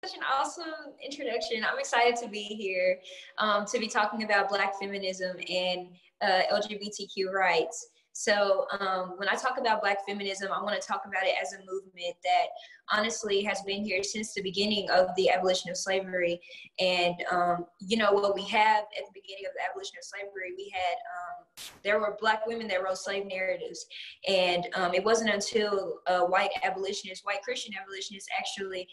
such an awesome introduction. I'm excited to be here, to be talking about Black feminism and LGBTQ rights. So when I talk about Black feminism, I want to talk about it as a movement that honestly has been here since the beginning of the abolition of slavery. And, what we have at the beginning of the abolition of slavery, we had, there were Black women that wrote slave narratives. And it wasn't until white Christian abolitionists actually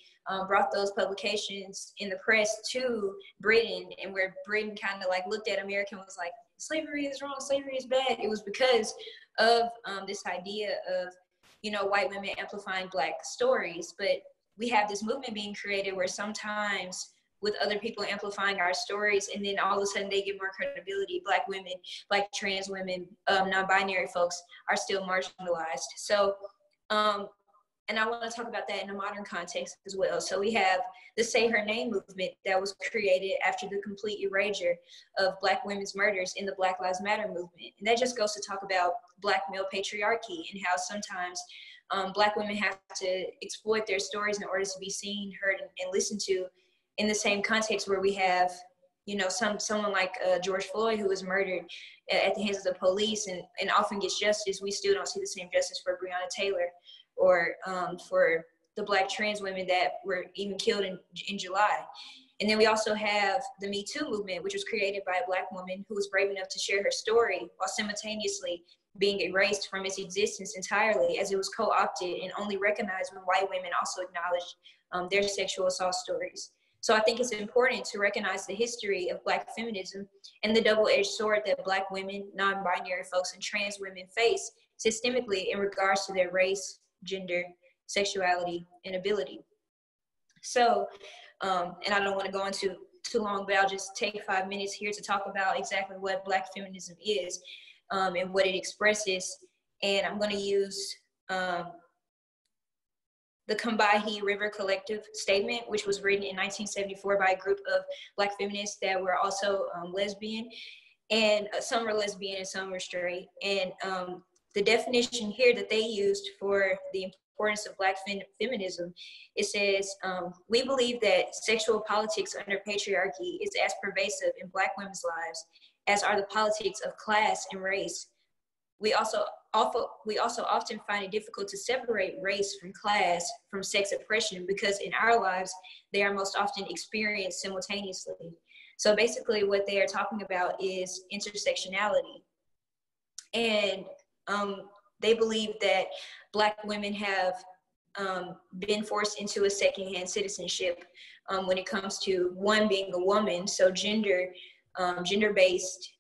brought those publications in the press to Britain, and where Britain kind of like looked at America and was like, slavery is wrong, slavery is bad. It was because of this idea of, white women amplifying Black stories. But we have this movement being created where sometimes with other people amplifying our stories, and then all of a sudden they get more credibility. Black women, Black trans women, non-binary folks are still marginalized. So, and I want to talk about that in a modern context as well. So we have the Say Her Name movement that was created after the complete erasure of Black women's murders in the Black Lives Matter movement. And that just goes to talk about Black male patriarchy and how sometimes Black women have to exploit their stories in order to be seen, heard, and listened to, in the same context where we have, someone like George Floyd, who was murdered at the hands of the police and often gets justice. We still don't see the same justice for Breonna Taylor, or for the Black trans women that were even killed in July. And then we also have the Me Too movement, which was created by a Black woman who was brave enough to share her story while simultaneously being erased from its existence entirely, as it was co-opted and only recognized when white women also acknowledged their sexual assault stories. So I think it's important to recognize the history of Black feminism and the double-edged sword that Black women, non-binary folks, and trans women face systemically in regards to their race, gender, sexuality, and ability. So, and I don't want to go into too long, but I'll just take 5 minutes here to talk about exactly what Black feminism is and what it expresses. And I'm going to use the Combahee River Collective statement, which was written in 1974 by a group of Black feminists that were also lesbian, and some were lesbian and some were straight. And the definition here that they used for the importance of Black feminism, it says, we believe that sexual politics under patriarchy is as pervasive in Black women's lives as are the politics of class and race. We also often find it difficult to separate race from class from sex oppression because in our lives, they are most often experienced simultaneously. So basically what they are talking about is intersectionality. And they believe that Black women have been forced into a secondhand citizenship when it comes to one, being a woman. So gender-based,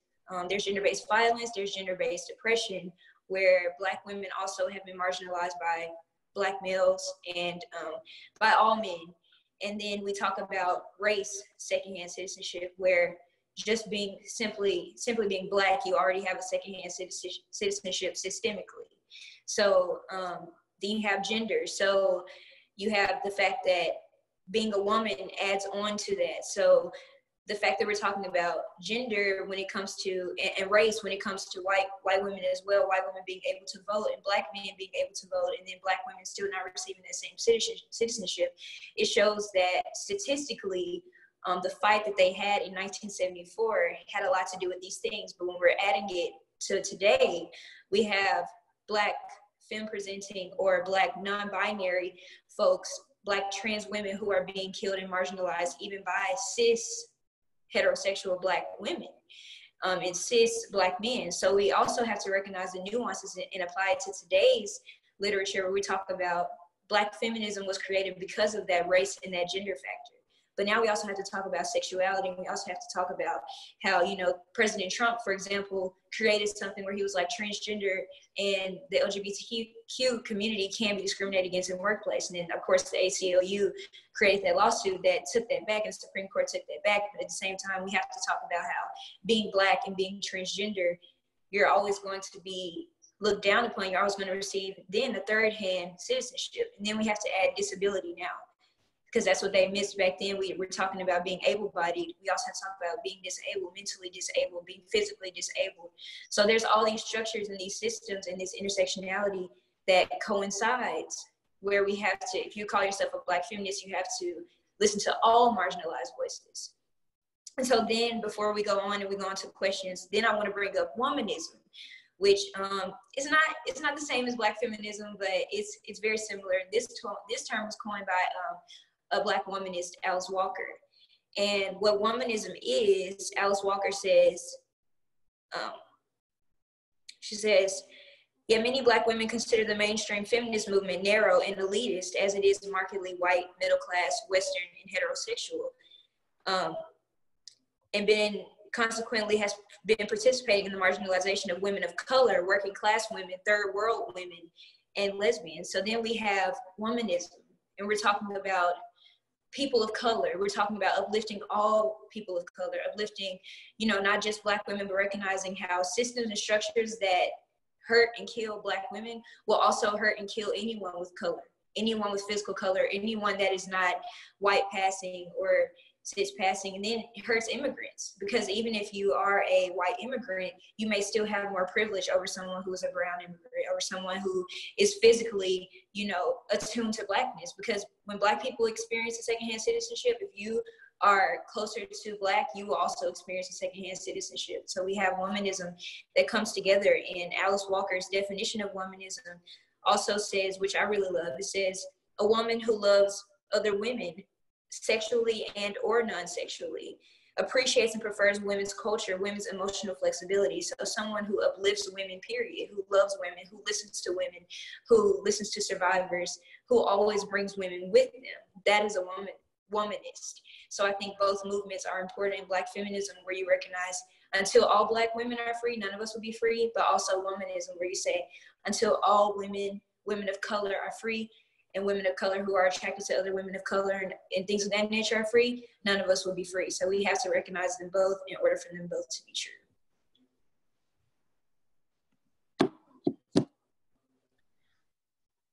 there's gender-based violence, there's gender-based oppression, where Black women also have been marginalized by Black males and by all men. And then we talk about race, secondhand citizenship, where just being simply being Black, you already have a secondhand citizenship systemically. So then you have gender. So you have the fact that being a woman adds on to that. So the fact that we're talking about gender when it comes to, and race when it comes to white women as well, white women being able to vote and Black men being able to vote, and then Black women still not receiving that same citizenship, it shows that statistically, the fight that they had in 1974 had a lot to do with these things. But when we're adding it to today, we have Black femme presenting or Black non-binary folks, Black trans women who are being killed and marginalized even by cis heterosexual Black women and cis Black men. So we also have to recognize the nuances and apply it to today's literature, where we talk about Black feminism was created because of that race and that gender factor. But now we also have to talk about sexuality, and we also have to talk about how, President Trump, for example, created something where he was like, transgender and the LGBTQ community can be discriminated against in the workplace. And then, of course, the ACLU created that lawsuit that took that back, and the Supreme Court took that back. But at the same time, we have to talk about how being Black and being transgender, you're always going to be looked down upon. You're always going to receive then a third-hand citizenship. And then we have to add disability now, because that's what they missed back then. We're talking about being able-bodied. We also have to talk about being disabled, mentally disabled, being physically disabled. So there's all these structures and these systems and this intersectionality that coincides, where we have to, if you call yourself a Black feminist, you have to listen to all marginalized voices. And so then before we go on and we go on to questions, then I want to bring up womanism, which is not the same as Black feminism, but it's very similar. This term was coined by a Black womanist, Alice Walker. And what womanism is, Alice Walker says, she says, yet many Black women consider the mainstream feminist movement narrow and elitist as it is markedly white, middle class, Western, and heterosexual. And then consequently has been participating in the marginalization of women of color, working class women, third world women, and lesbians. So then we have womanism, and we're talking about people of color. We're talking about uplifting all people of color, uplifting, not just Black women, but recognizing how systems and structures that hurt and kill Black women will also hurt and kill anyone with color, anyone with physical color, anyone that is not white passing or cis passing. And then it hurts immigrants, because even if you are a white immigrant, you may still have more privilege over someone who is a brown immigrant, or someone who is physically, attuned to Blackness. Because when Black people experience a secondhand citizenship, if you are closer to Black, you will also experience a secondhand citizenship. So we have womanism that comes together, and Alice Walker's definition of womanism also says, which I really love, it says, a woman who loves other women sexually and or non-sexually, appreciates and prefers women's culture, women's emotional flexibility. So someone who uplifts women, period, who loves women, who listens to women, who listens to survivors, who always brings women with them. That is a womanist. So I think both movements are important in Black feminism, where you recognize until all Black women are free, none of us will be free, but also womanism, where you say until all women of color are free, and women of color who are attracted to other women of color and things of that nature are free, none of us will be free. So we have to recognize them both in order for them both to be true.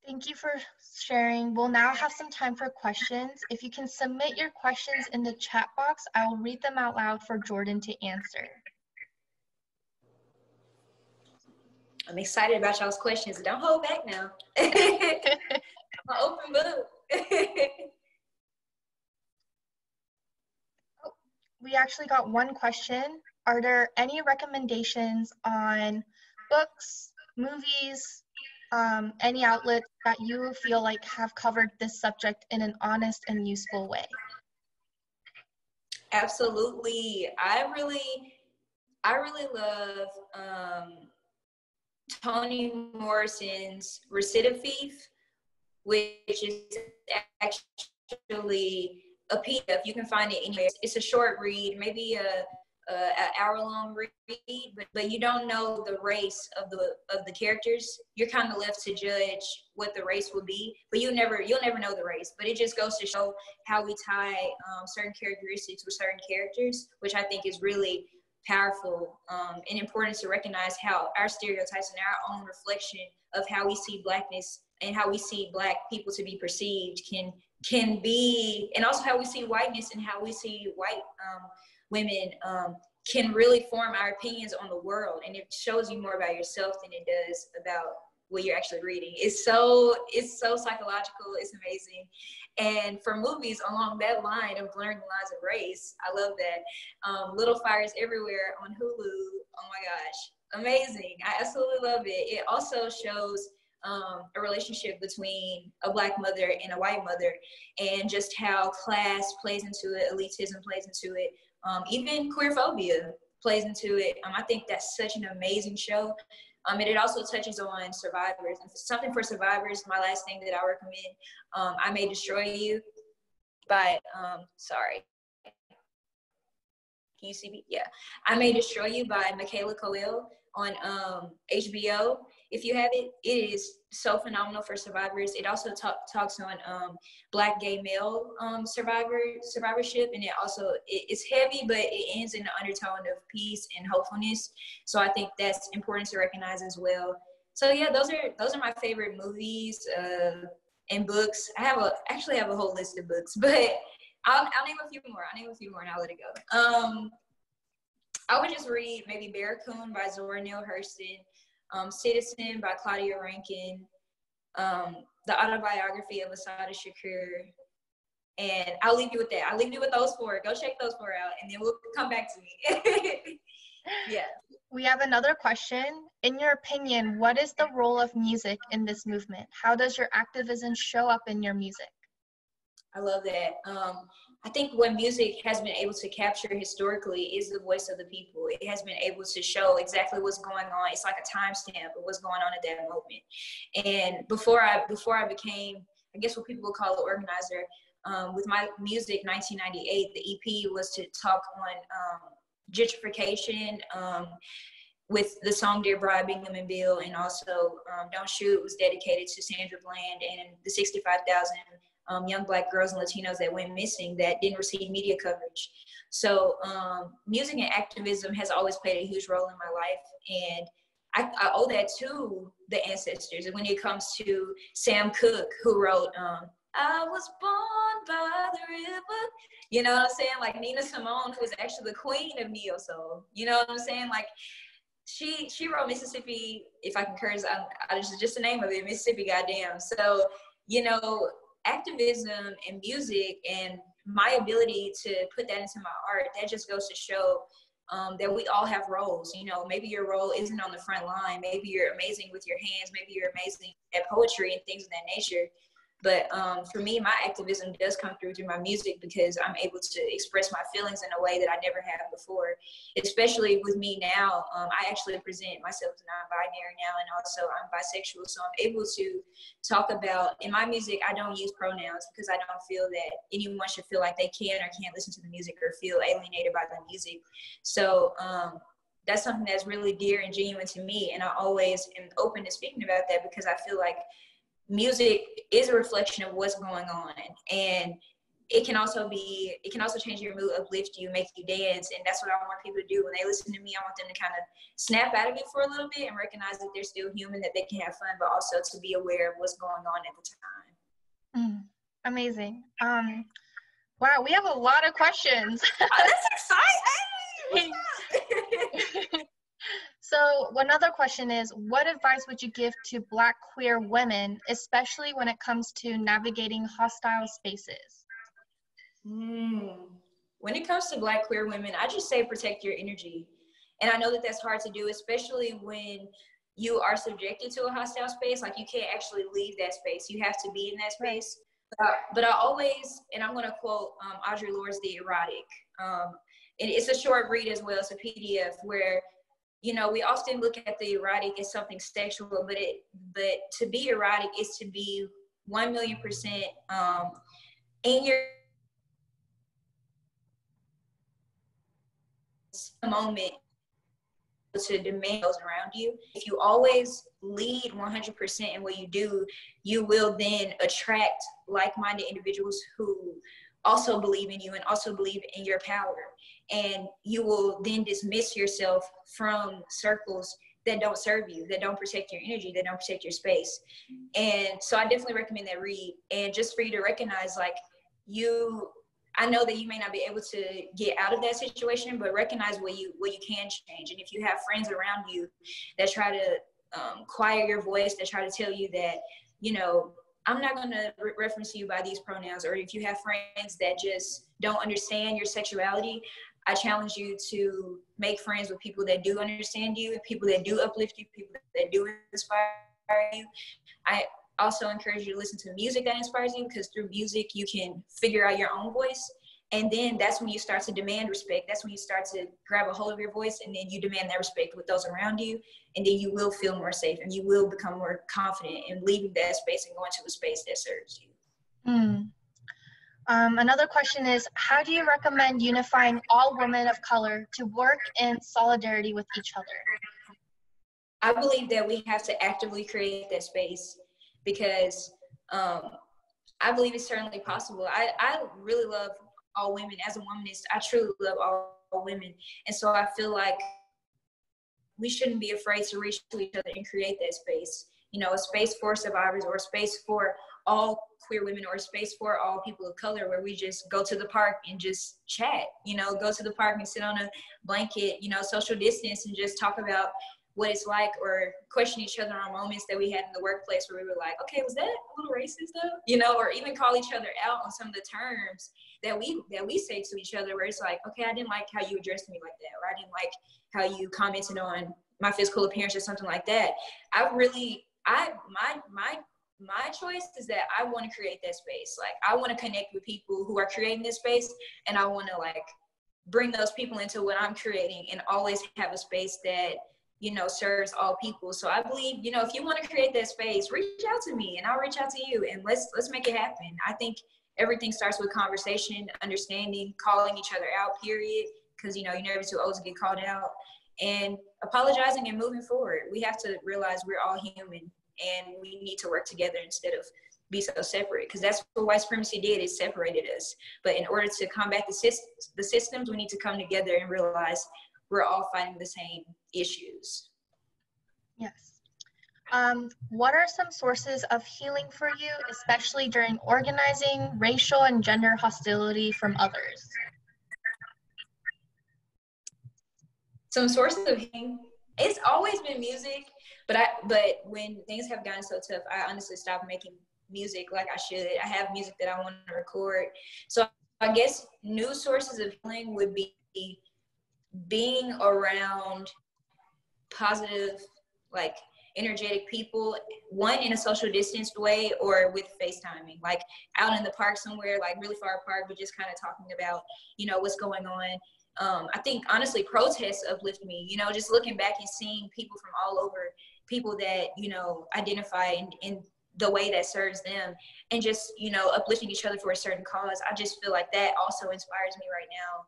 Thank you for sharing. We'll now have some time for questions. If you can submit your questions in the chat box, I will read them out loud for Jordan to answer. I'm excited about y'all's questions. Don't hold back now. I'm an open book. We actually got one question. Are there any recommendations on books, movies, any outlets that you feel like have covered this subject in an honest and useful way? Absolutely. I really love Toni Morrison's Recidivism, which is actually a PDF. You can find it anywhere. It's a short read, maybe an hour-long read, but you don't know the race of the characters. You're kind of left to judge what the race will be, but you'll never know the race. But it just goes to show how we tie certain characteristics with certain characters, which I think is really powerful and important to recognize how our stereotypes and our own reflection of how we see Blackness and how we see Black people to be perceived can be, and also how we see whiteness and how we see white women can really form our opinions on the world. And it shows you more about yourself than it does about what you're actually reading. It's so psychological. It's amazing. And for movies along that line of blurring the lines of race, I love that. Little Fires Everywhere on Hulu. Oh my gosh, amazing. I absolutely love it. It also shows a relationship between a Black mother and a white mother, and just how class plays into it, elitism plays into it, even queerphobia plays into it. I think that's such an amazing show. And it also touches on survivors. And something for survivors, my last thing that I recommend, I May Destroy You by, sorry. Can you see me? Yeah. I May Destroy You by Michaela Coel on HBO. If you have it, it is so phenomenal for survivors. It also talks on Black gay male survivorship, and it's heavy, but it ends in an undertone of peace and hopefulness. So I think that's important to recognize as well. So yeah, those are my favorite movies and books. I actually have a whole list of books, but I'll name a few more. And I'll let it go. I would just read maybe Barracoon by Zora Neale Hurston, Citizen by Claudia Rankine, the autobiography of Assata Shakur, And I'll leave you with that. I'll leave you with those 4. Go check those 4 out, and then we'll come back to me. Yeah. We have another question. In your opinion, what is the role of music in this movement? How does your activism show up in your music? I love that. I think what music has been able to capture historically is the voice of the people. It has been able to show exactly what's going on. It's like a timestamp of what's going on at that moment. And before I became, I guess what people would call an organizer, with my music, 1998, the EP was to talk on gentrification, with the song Dear Bride, Bingham and Bill, and also Don't Shoot was dedicated to Sandra Bland and the 65,000 young Black girls and Latinos that went missing that didn't receive media coverage. So music and activism has always played a huge role in my life, and I owe that to the ancestors. And when it comes to Sam Cooke, who wrote I was born by the river, you know what I'm saying? Like Nina Simone, who was actually the queen of neo soul, you know what I'm saying? Like she wrote Mississippi, if I can curse, just the name of it, Mississippi Goddamn. So, you know, activism and music and my ability to put that into my art, that just goes to show that we all have roles. You know, maybe your role isn't on the front line. Maybe you're amazing with your hands. Maybe you're amazing at poetry and things of that nature. But for me, my activism does come through my music, because I'm able to express my feelings in a way that I never have before, especially with me now. I actually present myself as non-binary now, and also I'm bisexual. So I'm able to talk about, in my music, I don't use pronouns because I don't feel that anyone should feel like they can or can't listen to the music or feel alienated by the music. So that's something that's really dear and genuine to me. And I always am open to speaking about that, because I feel like music is a reflection of what's going on, and it can also change your mood, uplift you, make you dance. And that's what I want people to do when they listen to me. I want them to kind of snap out of it for a little bit and recognize that they're still human, that they can have fun, but also to be aware of what's going on at the time. Amazing. Wow, we have a lot of questions. That's exciting. So another question is, what advice would you give to Black queer women, especially when it comes to navigating hostile spaces? When it comes to Black queer women, I just say protect your energy. And I know that that's hard to do, especially when you are subjected to a hostile space. Like, you can't actually leave that space. You have to be in that space. But I always, and I'm going to quote Audre Lorde's The Erotic. And it's a short read as well. It's a PDF where, you know, we often look at the erotic as something sexual, but to be erotic is to be 1,000,000% in your moment to demand those around you. If you always lead 100% in what you do, you will then attract like-minded individuals who also believe in you and also believe in your power. And you will then dismiss yourself from circles that don't serve you, that don't protect your energy, that don't protect your space. And so I definitely recommend that read. And just for you to recognize, like, I know that you may not be able to get out of that situation, but recognize what you can change. And if you have friends around you that try to quiet your voice, that try to tell you that, you know, I'm not going to reference you by these pronouns, or if you have friends that just don't understand your sexuality, I challenge you to make friends with people that do understand you, people that do uplift you, people that do inspire you. I also encourage you to listen to music that inspires you, because through music you can figure out your own voice. And then that's when you start to demand respect. That's when you start to grab a hold of your voice, and then you demand that respect with those around you. And then you will feel more safe, and you will become more confident in leaving that space and going to a space that serves you. Another question is, how do you recommend unifying all women of color to work in solidarity with each other? I believe that we have to actively create that space, because I believe it's certainly possible. I really love all women. As a womanist, I truly love all women. And so I feel like we shouldn't be afraid to reach to each other and create that space. You know, a space for survivors, or a space for all queer women, or a space for all people of color, where we just go to the park and just chat, you know, go to the park and sit on a blanket, you know, social distance, and just talk about what it's like, or question each other on moments that we had in the workplace where we were like, okay, was that a little racist though? You know, or even call each other out on some of the terms that we say to each other, where it's like, okay, I didn't like how you addressed me like that, or I didn't like how you commented on my physical appearance or something like that. My choice is that I want to create that space. Like, I want to connect with people who are creating this space, and I want to like bring those people into what I'm creating, and always have a space that, you know, serves all people. So I believe, you know, if you want to create that space, reach out to me and I'll reach out to you, and let's make it happen. I think everything starts with conversation, understanding, calling each other out, period. Because, you know, you're never too old to get called out, and apologizing and moving forward. We have to realize we're all human, and we need to work together instead of be so separate, because that's what white supremacy did. It separated us. But in order to combat the systems, we need to come together and realize we're all fighting the same issues. Yes. What are some sources of healing for you, especially during organizing racial and gender hostility from others? Some sources of healing, it's always been music, but when things have gotten so tough, I honestly stopped making music like I should. I have music that I want to record. So I guess new sources of healing would be being around positive, like energetic people, one, in a social distanced way, or with FaceTiming, like out in the park somewhere, like really far apart, but just kind of talking about, you know, what's going on. I think honestly protests uplift me, you know, just looking back and seeing people from all over, people that, you know, identify in the way that serves them, and just, you know, uplifting each other for a certain cause. I just feel like that also inspires me right now.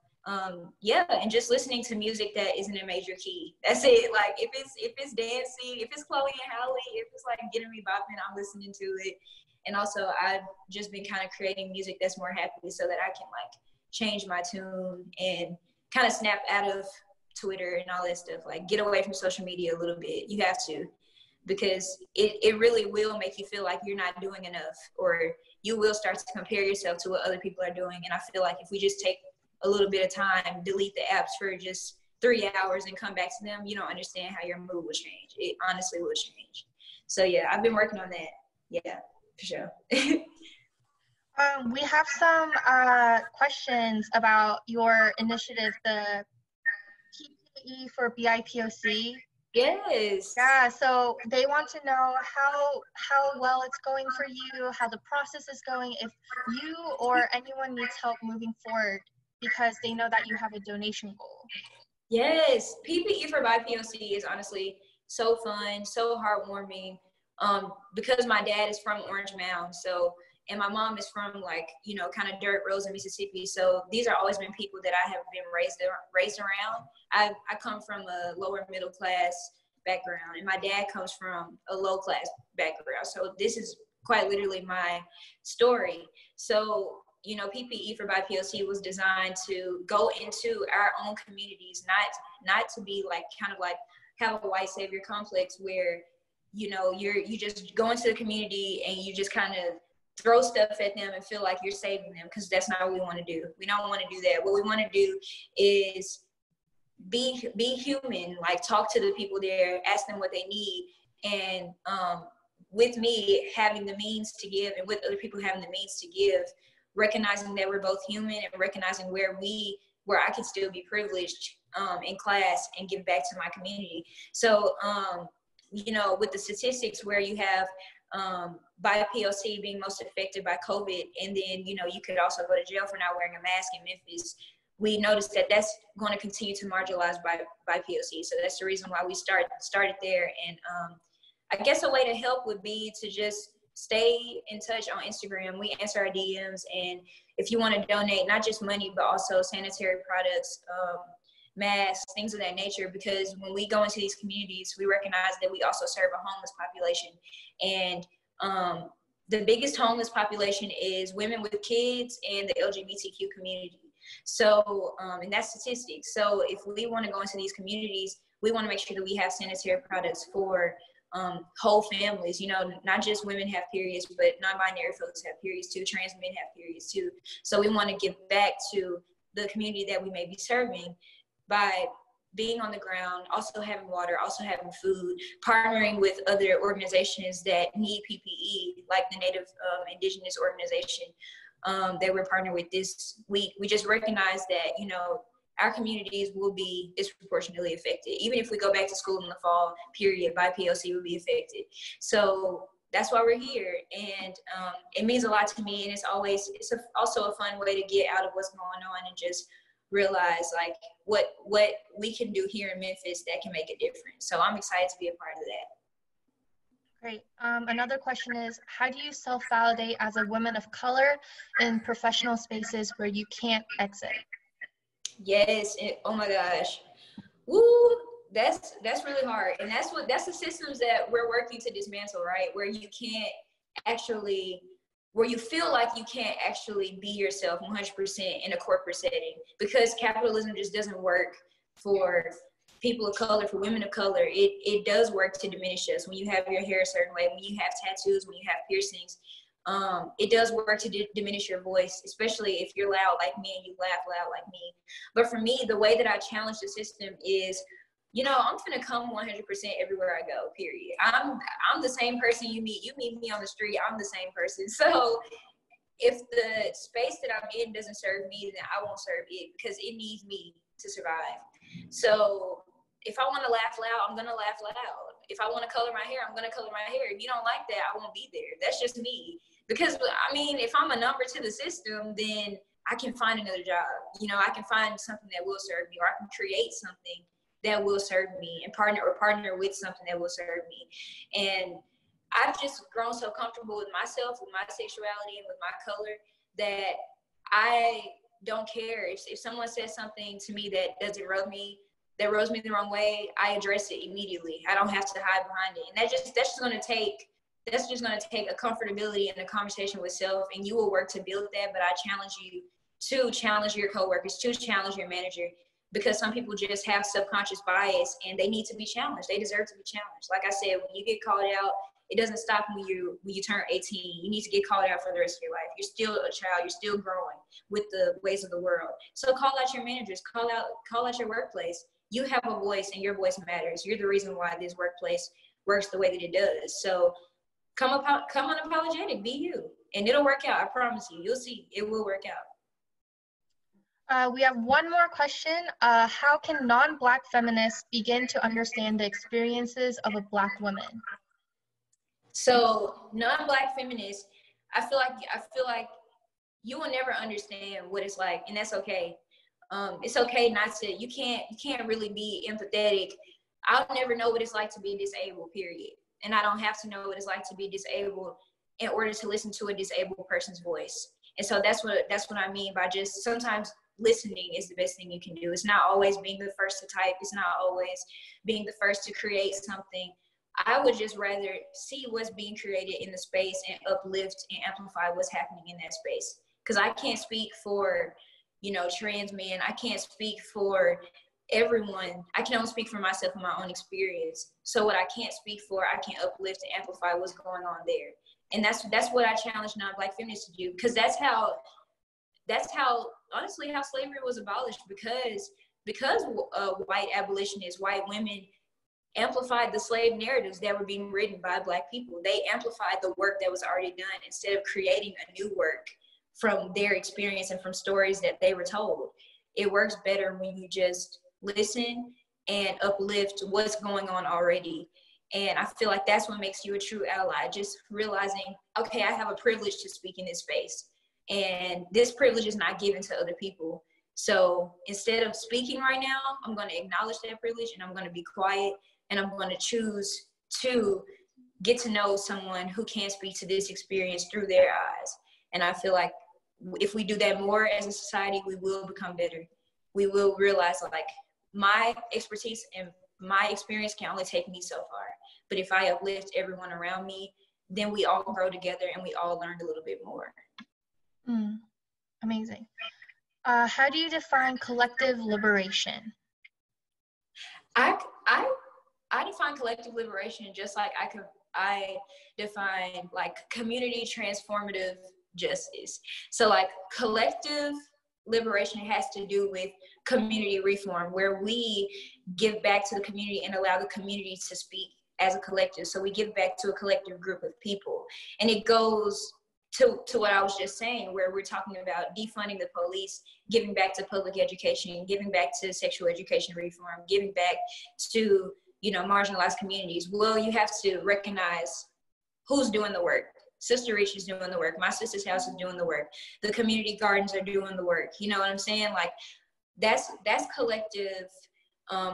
Yeah, and just listening to music that isn't a major key. That's it. Like, if it's dancing, if it's Chloe and Halle, if it's like getting me bopping, I'm listening to it. And also, I've just been kind of creating music that's more happy, so that I can like change my tune and kind of snap out of Twitter and all that stuff. Like, get away from social media a little bit. You have to, because it really will make you feel like you're not doing enough, or you will start to compare yourself to what other people are doing. And I feel like if we just take a little bit of time, delete the apps for just 3 hours and come back to them, you don't understand how your mood will change. It honestly will change. So yeah, I've been working on that. Yeah, for sure. We have some questions about your initiative, the PPE for BIPOC. Yes. Yeah, so they want to know how well it's going for you, how the process is going, if you or anyone needs help moving forward, because they know that you have a donation goal. Yes, PPE for BIPOC is honestly so fun, so heartwarming. Because my dad is from Orange Mound, so, and my mom is from, like, you know, kind of dirt roads in Mississippi. So these are always been people that I have been raised around. I come from a lower middle class background, and my dad comes from a low class background. So this is quite literally my story. So, you know, PPE for BIPOC was designed to go into our own communities, not to be like kind of like have a white savior complex where, you know, you just go into the community and you just kind of throw stuff at them and feel like you're saving them, because that's not what we want to do. We don't want to do that. What we want to do is be human, like talk to the people there, ask them what they need, and with me having the means to give, and with other people having the means to give, recognizing that we're both human, and recognizing where I can still be privileged in class and give back to my community. So, you know, with the statistics where you have BIPOC being most affected by COVID, and then, you know, you could also go to jail for not wearing a mask in Memphis, we noticed that that's going to continue to marginalize BIPOC. So that's the reason why we started there. And I guess a way to help would be to just stay in touch on Instagram. We answer our DMs, and if you want to donate, not just money, but also sanitary products, masks, things of that nature, because when we go into these communities, we recognize that we also serve a homeless population. And the biggest homeless population is women with kids and the LGBTQ community. So, and that's statistics. So if we want to go into these communities, we want to make sure that we have sanitary products for whole families. You know, not just women have periods, but non-binary folks have periods too, trans men have periods too. So we want to give back to the community that we may be serving by being on the ground, also having water, also having food, partnering with other organizations that need PPE, like the Native Indigenous organization that we're partnering with this week. We just recognize that, you know, our communities will be disproportionately affected. Even if we go back to school in the fall period, BIPOC will be affected. So that's why we're here. And it means a lot to me. And it's also a fun way to get out of what's going on and just realize like what we can do here in Memphis that can make a difference. So I'm excited to be a part of that. Great. Another question is, how do you self-validate as a woman of color in professional spaces where you can't exit? Yes. Oh my gosh. Woo. That's really hard. And that's the systems that we're working to dismantle, right? Where you can't actually, where you feel like you can't actually be yourself 100% in a corporate setting, because capitalism just doesn't work for people of color, for women of color. It does work to diminish us. When you have your hair a certain way, when you have tattoos, when you have piercings, it does work to diminish your voice, especially if you're loud like me and you laugh loud like me. But for me, the way that I challenge the system is, you know, I'm gonna come 100% everywhere I go, period. I'm the same person you meet me on the street, I'm the same person. So if the space that I'm in doesn't serve me, then I won't serve it, because it needs me to survive. So if I wanna laugh loud, I'm gonna laugh loud. If I wanna color my hair, I'm gonna color my hair. If you don't like that, I won't be there. That's just me. Because I mean, if I'm a number to the system, then I can find another job. You know, I can find something that will serve me, or I can create something that will serve me and partner with something that will serve me. And I've just grown so comfortable with myself, with my sexuality, and with my color, that I don't care if someone says something to me that doesn't rubs me the wrong way. I address it immediately. I don't have to hide behind it. And that's just going to take a comfortability and a conversation with self, and you will work to build that. But I challenge you to challenge your coworkers, to challenge your manager, because some people just have subconscious bias and they need to be challenged. They deserve to be challenged. Like I said, when you get called out, it doesn't stop when you turn 18. You need to get called out for the rest of your life. You're still a child. You're still growing with the ways of the world. So call out your managers. Call out your workplace. You have a voice, and your voice matters. You're the reason why this workplace works the way that it does. So come unapologetic. Be you, and it'll work out. I promise you. You'll see. It will work out. We have one more question. How can non-Black feminists begin to understand the experiences of a Black woman? So non-Black feminists, I feel like you will never understand what it's like, and that's okay. It's okay not to. You can't really be empathetic. I'll never know what it's like to be disabled, period. And I don't have to know what it's like to be disabled in order to listen to a disabled person's voice. And so that's what I mean by just sometimes listening is the best thing you can do. It's not always being the first to type. It's not always being the first to create something. I would just rather see what's being created in the space and uplift and amplify what's happening in that space. Because I can't speak for, you know, trans men. I can't speak for everyone. I can only speak for myself and my own experience. So what I can't speak for, I can uplift and amplify what's going on there. And that's what I challenge non-Black feminists to do, because that's how honestly how slavery was abolished, because white abolitionists, white women amplified the slave narratives that were being written by Black people. They amplified the work that was already done instead of creating a new work from their experience and from stories that they were told. It works better when you just listen and uplift what's going on already. And I feel like that's what makes you a true ally, just realizing, okay, I have a privilege to speak in this space, and this privilege is not given to other people. So instead of speaking right now, I'm going to acknowledge that privilege, and I'm going to be quiet, and I'm going to choose to get to know someone who can speak to this experience through their eyes. And I feel like if we do that more as a society, we will become better. We will realize, like, my expertise and my experience can only take me so far. But if I uplift everyone around me, then we all grow together and we all learn a little bit more. Amazing. How do you define collective liberation? I define collective liberation just like I define like community transformative justice. So like collective liberation has to do with community reform, where we give back to the community and allow the community to speak as a collective. So we give back to a collective group of people. And it goes to what I was just saying, where we're talking about defunding the police, giving back to public education, giving back to sexual education reform, giving back to, you know, marginalized communities. Well, you have to recognize who's doing the work. Sister Reach is doing the work. My sister's house is doing the work. The community gardens are doing the work. You know what I'm saying? Like, that's collective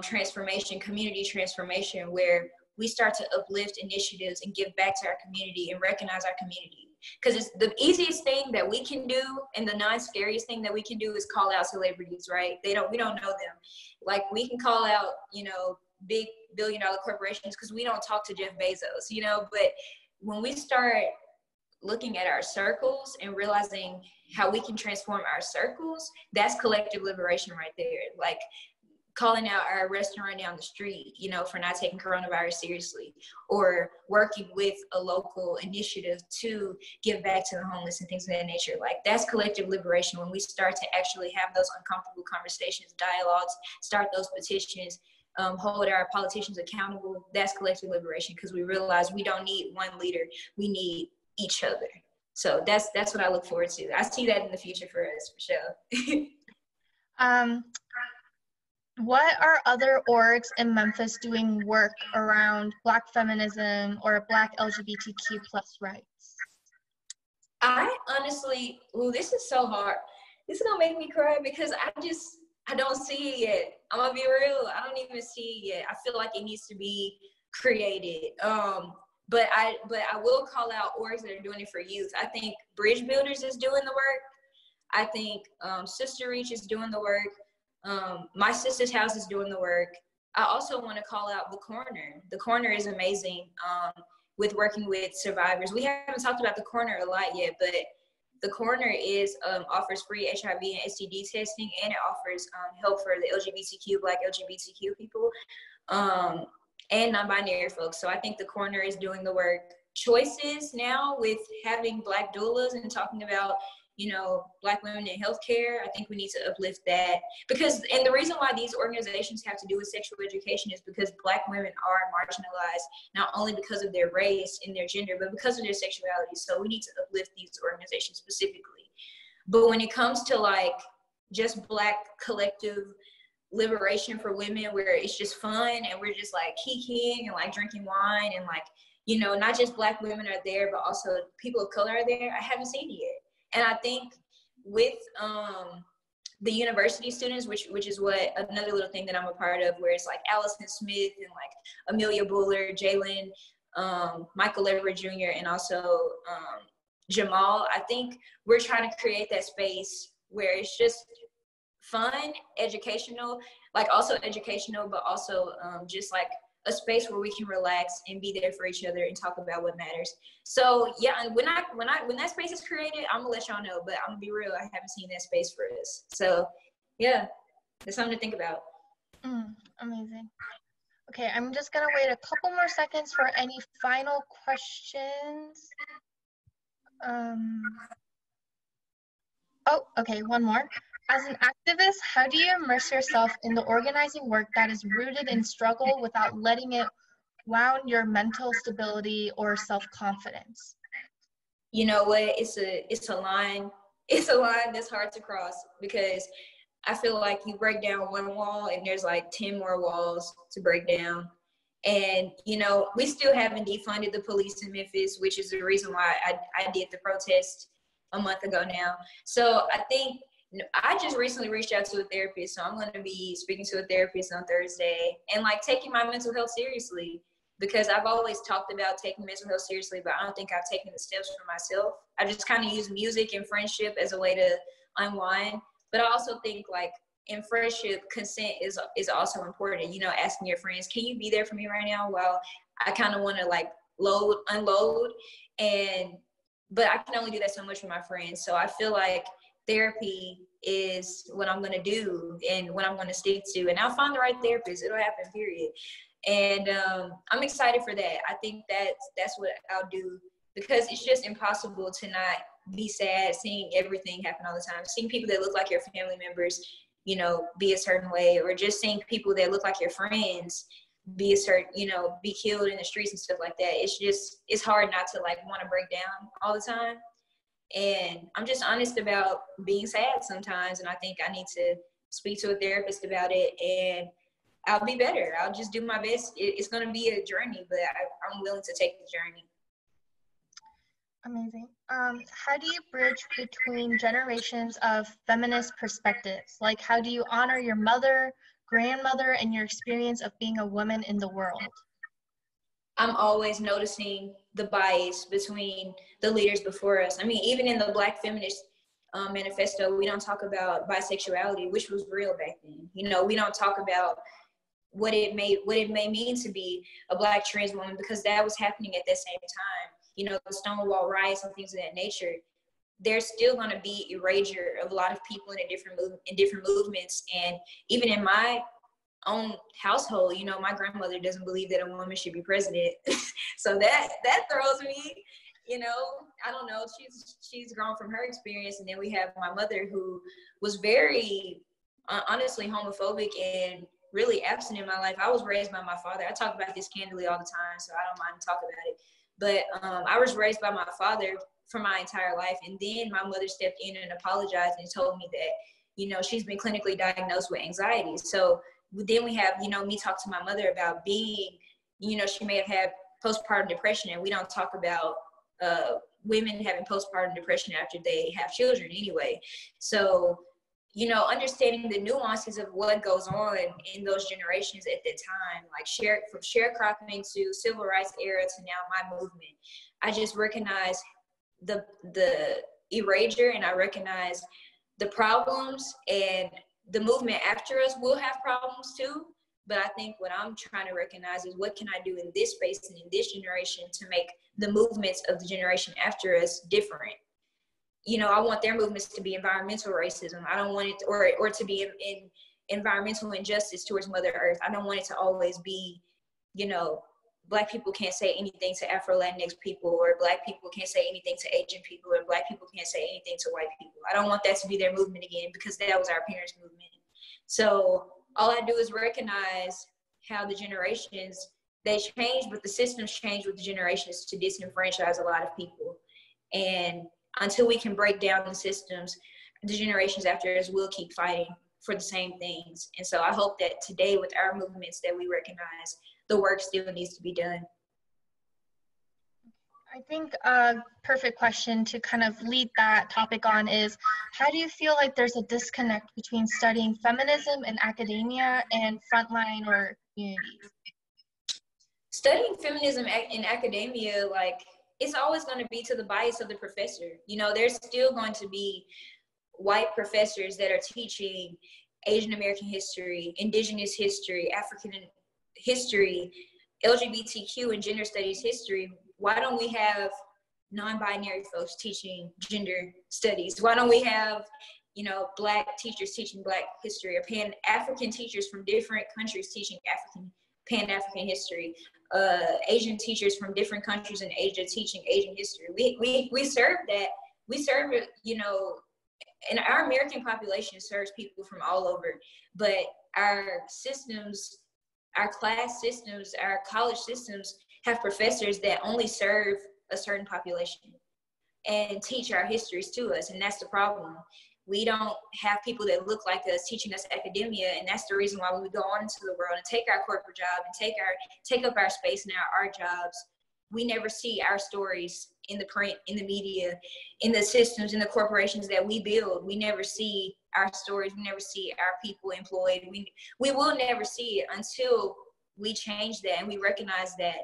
transformation, community transformation, where we start to uplift initiatives and give back to our community and recognize our community. Because it's the easiest thing that we can do, and the non-scariest thing that we can do, is call out celebrities, right? We don't know them. Like, we can call out, you know, big billion-dollar corporations because we don't talk to Jeff Bezos, you know. But when we start looking at our circles and realizing how we can transform our circles, that's collective liberation right there. Like, calling out our restaurant down the street, you know, for not taking coronavirus seriously, or working with a local initiative to give back to the homeless and things of that nature. Like, that's collective liberation when we start to actually have those uncomfortable conversations, dialogues, start those petitions, hold our politicians accountable. That's collective liberation, because we realize we don't need one leader, we need each other. So that's what I look forward to. I see that in the future for us, for sure. What are other orgs in Memphis doing work around Black feminism or Black LGBTQ plus rights? I honestly, this is so hard. This is gonna make me cry because I don't see it yet. I'm gonna be real. I don't even see it yet. I feel like it needs to be created. But I will call out orgs that are doing it for youth. I think Bridge Builders is doing the work. I think Sister Reach is doing the work. My sister's house is doing the work. I also want to call out The Corner. The Corner is amazing with working with survivors. We haven't talked about The Corner a lot yet, but The Corner offers free HIV and STD testing, and it offers help for the LGBTQ, Black LGBTQ people, and non-binary folks. So I think The Corner is doing the work. Choices now, with having Black doulas and talking about, you know, Black women in healthcare, I think we need to uplift that. And the reason why these organizations have to do with sexual education is because Black women are marginalized, not only because of their race and their gender, but because of their sexuality. So we need to uplift these organizations specifically. But when it comes to like just Black collective liberation for women, where it's just fun and we're just like kikiing and like drinking wine, and like, you know, not just Black women are there, but also people of color are there, I haven't seen it yet. And I think with the university students, which is what another little thing that I'm a part of, where it's like Allison Smith and like Amelia Buller, Jalen, Michael Everett Jr., and also Jamal, I think we're trying to create that space where it's just fun, educational, but also just like a space where we can relax and be there for each other and talk about what matters. So yeah, and when that space is created, I'm gonna let y'all know, but I'm gonna be real, I haven't seen that space for us. So yeah, there's something to think about. Amazing. Okay, I'm just gonna wait a couple more seconds for any final questions. Oh, okay, one more. As an activist, how do you immerse yourself in the organizing work that is rooted in struggle without letting it wound your mental stability or self-confidence? You know what? It's a line that's hard to cross, because I feel like you break down one wall and there's like 10 more walls to break down. And, you know, we still haven't defunded the police in Memphis, which is the reason why I did the protest a month ago now. So I think I just recently reached out to a therapist, so I'm going to be speaking to a therapist on Thursday and like taking my mental health seriously, because I've always talked about taking mental health seriously, but I don't think I've taken the steps for myself. I just kind of use music and friendship as a way to unwind. But I also think like in friendship, consent is also important. You know, asking your friends, can you be there for me right now while I kind of want to like unload, but I can only do that so much with my friends. So I feel like therapy is what I'm going to do and what I'm going to stick to, and I'll find the right therapist. It'll happen, period. And I'm excited for that. I think that's what I'll do, because it's just impossible to not be sad, seeing everything happen all the time, seeing people that look like your family members, you know, be a certain way, or just seeing people that look like your friends be a certain, you know, be killed in the streets and stuff like that. It's hard not to like want to break down all the time. And I'm just honest about being sad sometimes. And I think I need to speak to a therapist about it, and I'll be better. I'll just do my best. It's going to be a journey, but I'm willing to take the journey. Amazing. How do you bridge between generations of feminist perspectives? Like, how do you honor your mother, grandmother, and your experience of being a woman in the world? I'm always noticing the bias between the leaders before us. I mean, even in the Black feminist manifesto, we don't talk about bisexuality, which was real back then. You know, we don't talk about what it may mean to be a Black trans woman, because that was happening at that same time. You know, the Stonewall riots and things of that nature. There's still going to be erasure of a lot of people in different movements. And even in my own household, you know, my grandmother doesn't believe that a woman should be president. So that throws me, you know, I don't know. She's grown from her experience. And then we have my mother, who was very honestly homophobic and really absent in my life. I was raised by my father. I talk about this candidly all the time, so I don't mind talking about it. But I was raised by my father for my entire life. And then my mother stepped in and apologized and told me that, you know, she's been clinically diagnosed with anxiety. So then we have, you know, me talk to my mother about being, you know, she may have had postpartum depression, and we don't talk about women having postpartum depression after they have children anyway. So, you know, understanding the nuances of what goes on in those generations at the time, like from sharecropping to civil rights era to now my movement, I just recognize the erasure, and I recognize the problems, and the movement after us will have problems too. But I think what I'm trying to recognize is, what can I do in this space and in this generation to make the movements of the generation after us different? You know, I want their movements to be environmental racism. I don't want it, or to be in environmental injustice towards Mother Earth. I don't want it to always be, you know, Black people can't say anything to Afro-Latinx people, or Black people can't say anything to Asian people, or Black people can't say anything to white people. I don't want that to be their movement again, because that was our parents' movement. So all I do is recognize how the generations, they change, but the systems change with the generations to disenfranchise a lot of people. And until we can break down the systems, the generations after us will keep fighting for the same things. And so I hope that today, with our movements, that we recognize the work still needs to be done. I think a perfect question to kind of lead that topic on is, how do you feel like there's a disconnect between studying feminism in academia and frontline or communities? Studying feminism in academia, like, it's always going to be to the bias of the professor. You know, there's still going to be white professors that are teaching Asian American history, indigenous history, African history, LGBTQ and gender studies history. Why don't we have non-binary folks teaching gender studies? Why don't we have, you know, Black teachers teaching Black history, or Pan-African teachers from different countries teaching Pan-African history, Asian teachers from different countries in Asia teaching Asian history? We serve that. We serve, you know, and our American population serves people from all over, but our systems, our class systems, our college systems have professors that only serve a certain population and teach our histories to us. And that's the problem. We don't have people that look like us teaching us academia. And that's the reason why when we go on into the world and take our corporate job and take up our space in our art jobs, we never see our stories in the print, in the media, in the systems, in the corporations that we build. We never see our stories. We never see our people employed. We will never see it until we change that, and we recognize that.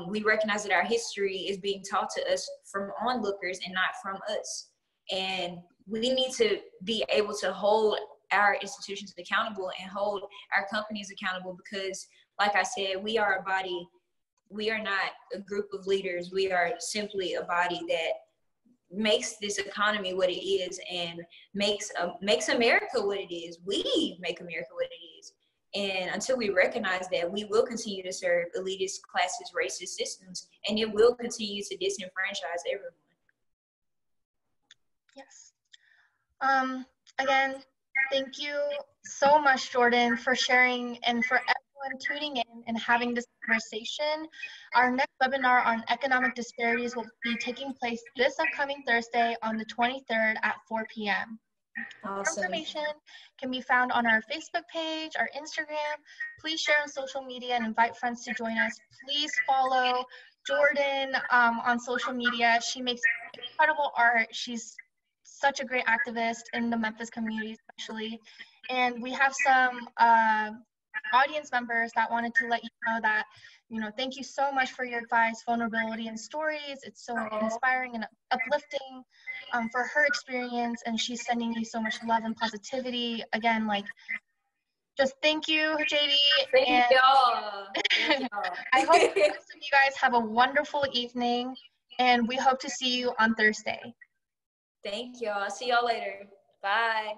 We recognize that our history is being taught to us from onlookers and not from us. And we need to be able to hold our institutions accountable and hold our companies accountable, because, like I said, we are a body. We are not a group of leaders. We are simply a body that makes this economy what it is and makes America what it is. We make America what it is. And until we recognize that, we will continue to serve elitist, classist, racist systems, and it will continue to disenfranchise everyone. Yes. Again, thank you so much, Jordan, for sharing and for everyone tuning in and having this conversation. Our next webinar on economic disparities will be taking place this upcoming Thursday on the 23rd at 4 p.m. More Awesome. information can be found on our Facebook page, our Instagram. Please share on social media and invite friends to join us. Please follow Jordan on social media. She makes incredible art. She's such a great activist in the Memphis community, especially. And we have some audience members that wanted to let you know that, thank you so much for your advice, vulnerability, and stories. It's so inspiring and uplifting for her experience, and she's sending you so much love and positivity. Again, just thank you, JD. Thank And y'all. Thank y'all. I hope the rest of you guys have a wonderful evening, and we hope to see you on Thursday. Thank y'all. See y'all later. Bye.